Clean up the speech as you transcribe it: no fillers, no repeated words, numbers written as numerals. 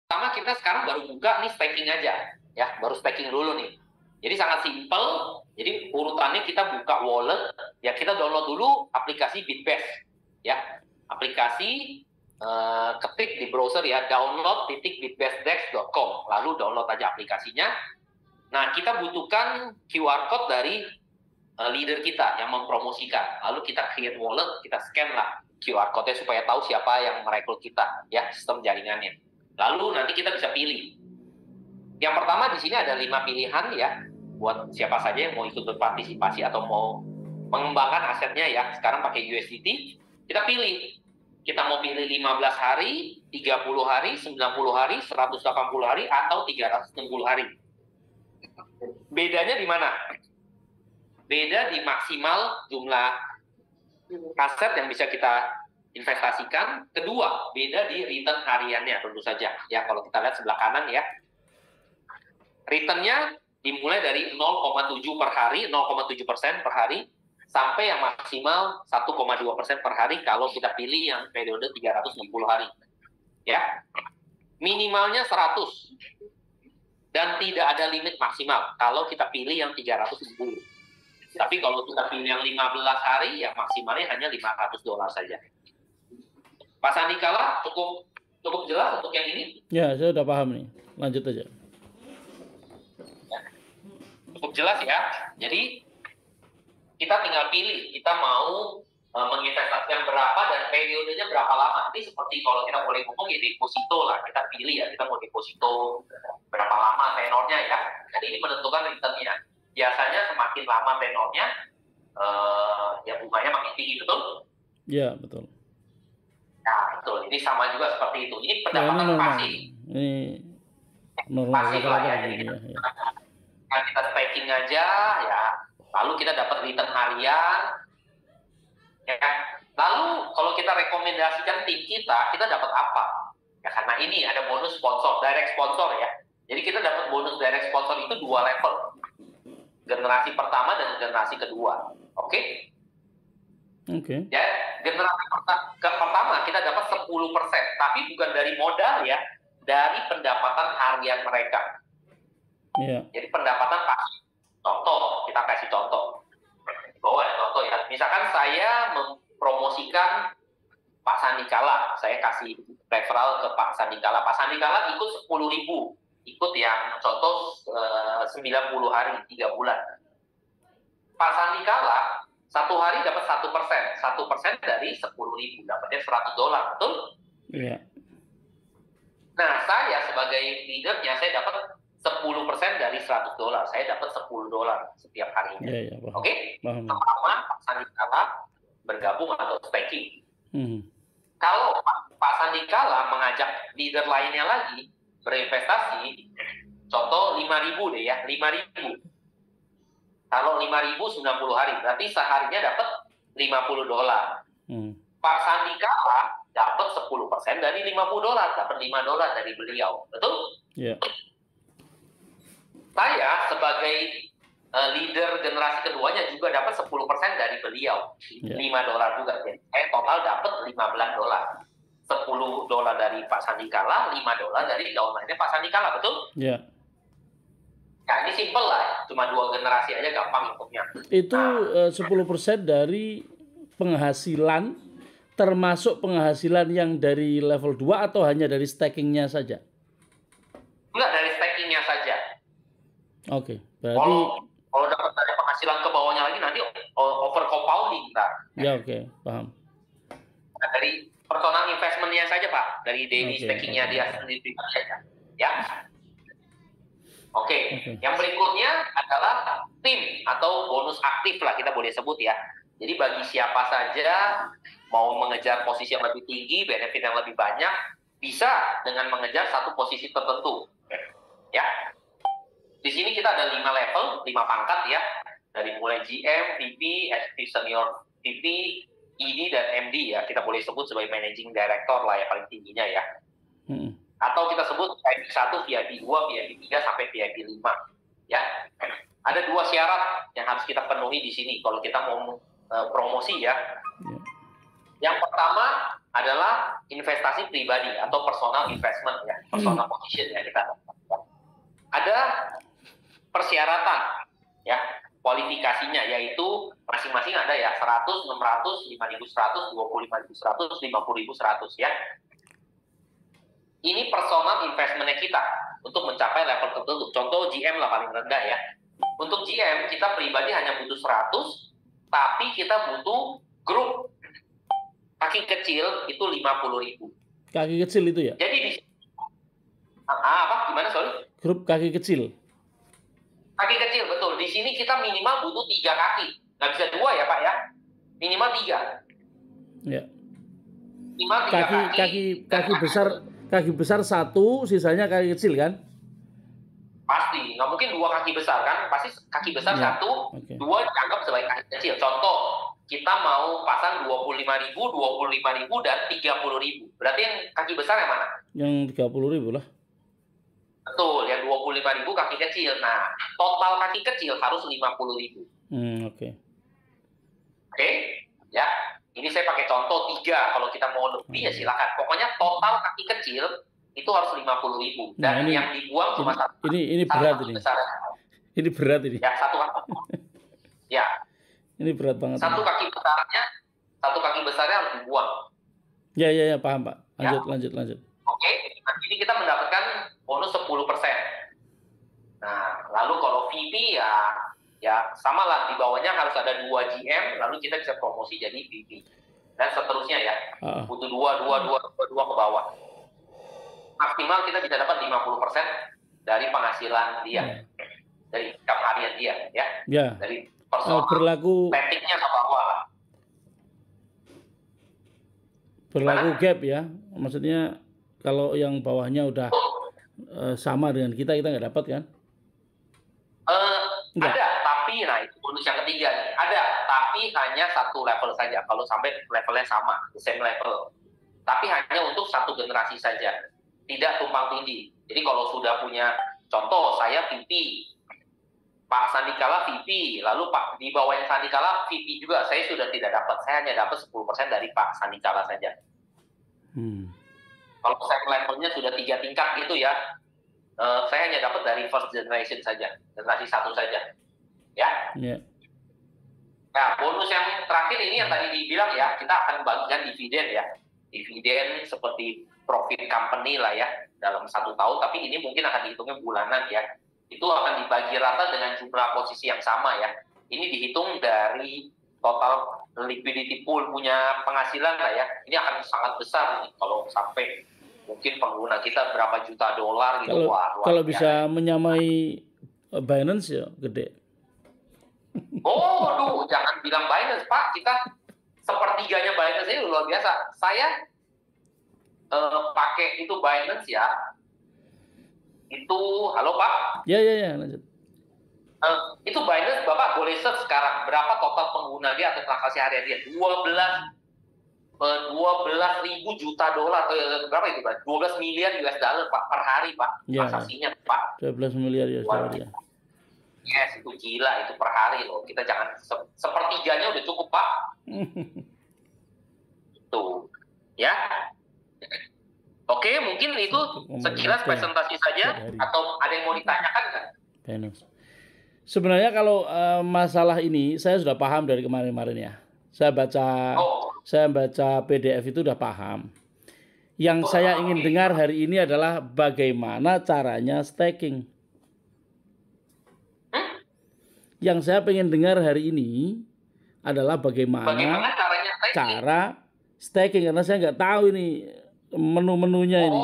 pertama kita sekarang baru buka nih staking aja, ya, baru staking dulu nih. Jadi sangat simple. Jadi urutannya kita buka wallet, ya kita download dulu aplikasi Bitbase, ya, aplikasi ketik di browser ya, download.bitbasedex.com, lalu download aja aplikasinya. Nah, kita butuhkan QR code dari leader kita yang mempromosikan, lalu kita create wallet, kita scan lah QR code-nya supaya tahu siapa yang merekrut kita, ya, sistem jaringannya. Lalu nanti kita bisa pilih. Yang pertama di sini ada 5 pilihan ya, buat siapa saja yang mau ikut berpartisipasi atau mau mengembangkan asetnya ya. Sekarang pakai USDT, kita pilih. Kita mau pilih 15 hari, 30 hari, 90 hari, 180 hari, atau 360 hari. Bedanya di mana? Beda di maksimal jumlah aset yang bisa kita investasikan. Kedua, beda di return hariannya tentu saja. Ya, kalau kita lihat sebelah kanan ya, returnnya dimulai dari 0,7 per hari, 0,7% per hari, sampai yang maksimal 1,2% per hari kalau kita pilih yang periode 360 hari. Ya, minimalnya 100 dan tidak ada limit maksimal kalau kita pilih yang 360. Tapi kalau kita pilih yang 15 hari, ya maksimalnya hanya $500 saja. Pak Sandikala, cukup jelas untuk yang ini? Ya, saya udah paham nih. Lanjut aja. Ya, cukup jelas ya. Jadi kita tinggal pilih, kita mau menginvestasikan berapa dan periodenya berapa lama. Ini seperti kalau kita boleh ngomong ya deposito lah, kita pilih ya, kita mau deposito berapa lama tenornya ya. Jadi ini menentukan returnnya. Biasanya semakin lama tenornya, ya bunganya makin tinggi, betul? Ya, betul. Nah, betul. Ini sama juga seperti itu. Ini pendapatan pasif. Ini normal Pasif lah ya. Jadi ya. kita staking aja ya, lalu kita dapat return harian. Ya. Lalu kalau kita rekomendasikan tim kita dapat apa? Ya karena ini ada bonus sponsor, direct sponsor ya. Jadi kita dapat bonus direct sponsor itu 2 level. Generasi pertama dan generasi kedua. Oke? Oke. Ya, generasi pertama kita dapat 10%, tapi bukan dari modal ya, dari pendapatan harian mereka. Iya. Jadi pendapatan pasti. Contoh, kita kasih contoh. Bahwa contoh ya, misalkan saya mempromosikan Pak Sandikala, saya kasih referral ke Pak Sandikala. Pak Sandikala ikut 10.000, ikut yang contoh 90 hari, 3 bulan. Pak Sandikala 1 hari dapat 1%, 1% dari 10.000, dapatnya $100, betul? Iya. Nah, saya sebagai leadernya, saya dapat 10% dari $100, saya dapat $10 setiap harinya. Iya, Oke? Sama Pak Sandikala bergabung atau staking. Kalau Pak Sandikala mengajak leader lainnya lagi berinvestasi, contoh 5.000 deh ya, 5.000. Kalau 5.000 90 hari, berarti seharinya dapat $50. Pak Sandikala dapat 10% dari $50, dapat $5 dari beliau, betul? Iya. Saya sebagai leader generasi keduanya juga dapat 10% dari beliau, $5 juga. Jadi saya total dapat $15. $10 dari Pak Sandikala, $5 dari downline-nya Pak Sandikala, betul? Iya. Nah, ini simple lah, cuma 2 generasi aja gampang hitungnya. Itu 10% dari penghasilan, termasuk penghasilan yang dari level 2 atau hanya dari stakingnya saja? Enggak, dari stakingnya saja. Oke, berarti kalau dapat dari penghasilan ke bawahnya lagi nanti over compounding, ntar. Ya, oke, paham. Nah, dari personal investment-nya saja, Pak, dari daily stakingnya dia sendiri saja. Ya. Oke. Yang berikutnya adalah tim atau bonus aktif lah kita boleh sebut ya. Jadi bagi siapa saja mau mengejar posisi yang lebih tinggi, benefit yang lebih banyak, bisa dengan mengejar satu posisi tertentu. Ya. Di sini kita ada 5 level, 5 pangkat ya. Dari mulai GM, VP, Executive Senior VP, ED, dan MD ya. Kita boleh sebut sebagai Managing Director lah ya, paling tingginya ya. Atau kita sebut VIP 1, VIP 2, VIP 3, sampai VIP 5. Ya. Ada 2 syarat yang harus kita penuhi di sini kalau kita mau promosi ya. Yang pertama adalah investasi pribadi atau personal investment ya, personal position ya kita. Ada persyaratan ya, kualifikasinya yaitu masing-masing ada ya 100, 600, 5.100, 25.100, 50.100 ya. Ini personal investment-nya kita untuk mencapai level tertentu. Contoh GM lah paling rendah ya. Untuk GM kita pribadi hanya butuh 100, tapi kita butuh grup kaki kecil itu 50.000. Kaki kecil itu ya? Jadi di apa? Gimana sorry? Grup kaki kecil. Kaki kecil betul. Di sini kita minimal butuh 3 kaki. Nggak bisa 2 ya Pak ya. Minimal 3. Ya. Minimal 3 Kaki besar 1, sisanya kaki kecil kan? Pasti. Nggak mungkin 2 kaki besar kan? Pasti kaki besar Ya. 1, Okay. 2 dianggap sebagai kaki kecil. Contoh, kita mau pasang 25.000, 25.000 dan 30.000. Berarti yang kaki besar yang mana? Yang 30.000 lah. Betul, yang 25.000 kaki kecil. Nah, total kaki kecil harus 50.000. Oke. Oke? Ya. Ini saya pakai contoh 3. Kalau kita mau lebih ya silakan. Pokoknya total kaki kecil itu harus 50.000. Dan Nah, yang dibuang cuma satu. Ini berat kaki ini. besar. Ini berat ini. Ya, satu kaki. Ya, Ini berat banget. satu kaki besarnya harus dibuang. Ya, paham Pak. Lanjut. Oke, nah ini kita mendapatkan bonus 10%. Nah, lalu kalau VP ya sama lah, di bawahnya harus ada 2 GM, lalu kita bisa promosi jadi VP. Dan seterusnya ya, butuh 2 ke bawah. Maksimal kita bisa dapat 50% dari penghasilan dia, dari income harian dia ya. Ya. Dari personal berlaku ke bawah lah. Berlaku gap ya, maksudnya kalau yang bawahnya udah sama dengan kita nggak dapat kan? Ada, tapi nah itu bonus yang ketiga nih. Ada, tapi hanya satu level saja. Kalau sampai levelnya sama, the same level. Tapi hanya untuk satu generasi saja, tidak tumpang tindih. Jadi kalau sudah punya, contoh saya VP, Pak Sandikala VP, lalu Pak di bawahnya Sandikala VP juga, saya sudah tidak dapat. Saya hanya dapat 10% dari Pak Sandikala saja. Kalau saya levelnya sudah 3 tingkat gitu ya, saya hanya dapat dari first generation saja, generasi 1 saja. Ya. Yeah. Nah, bonus yang terakhir ini yang tadi dibilang ya, kita akan bagikan dividen ya. Dividen seperti profit company lah ya, dalam 1 tahun, tapi ini mungkin akan dihitungnya bulanan ya. Itu akan dibagi rata dengan jumlah posisi yang sama ya. Ini dihitung dari total liquidity pool punya penghasilan lah ya. Ini akan sangat besar nih kalau sampai mungkin pengguna kita berapa juta dolar gitu. Kalau bisa menyamai Binance ya gede. Oh, jangan bilang Binance Pak, kita sepertiganya Binance ini luar biasa. Saya pakai itu Binance ya. Itu, halo Pak? Ya, lanjut. Itu Binance Bapak boleh search sekarang berapa total pengguna dia atau transaksi harian dia. 12.000 juta dolar, berapa itu Pak? 12 miliar US dollar Pak per hari Pak, transaksinya Pak. 12 miliar US dollar ya. Yes, itu gila, itu per hari loh. Kita jangan sepertiganya udah cukup Pak. Tuh, ya. Oke, mungkin itu sekilas presentasi saja. Atau ada yang mau ditanyakan kan? Sebenarnya kalau masalah ini saya sudah paham dari kemarin-kemarin ya. Saya baca PDF itu udah paham. Yang saya ingin dengar hari ini adalah bagaimana caranya staking. Yang saya pengen dengar hari ini adalah bagaimana caranya cara staking, karena saya nggak tahu ini menu-menunya ini.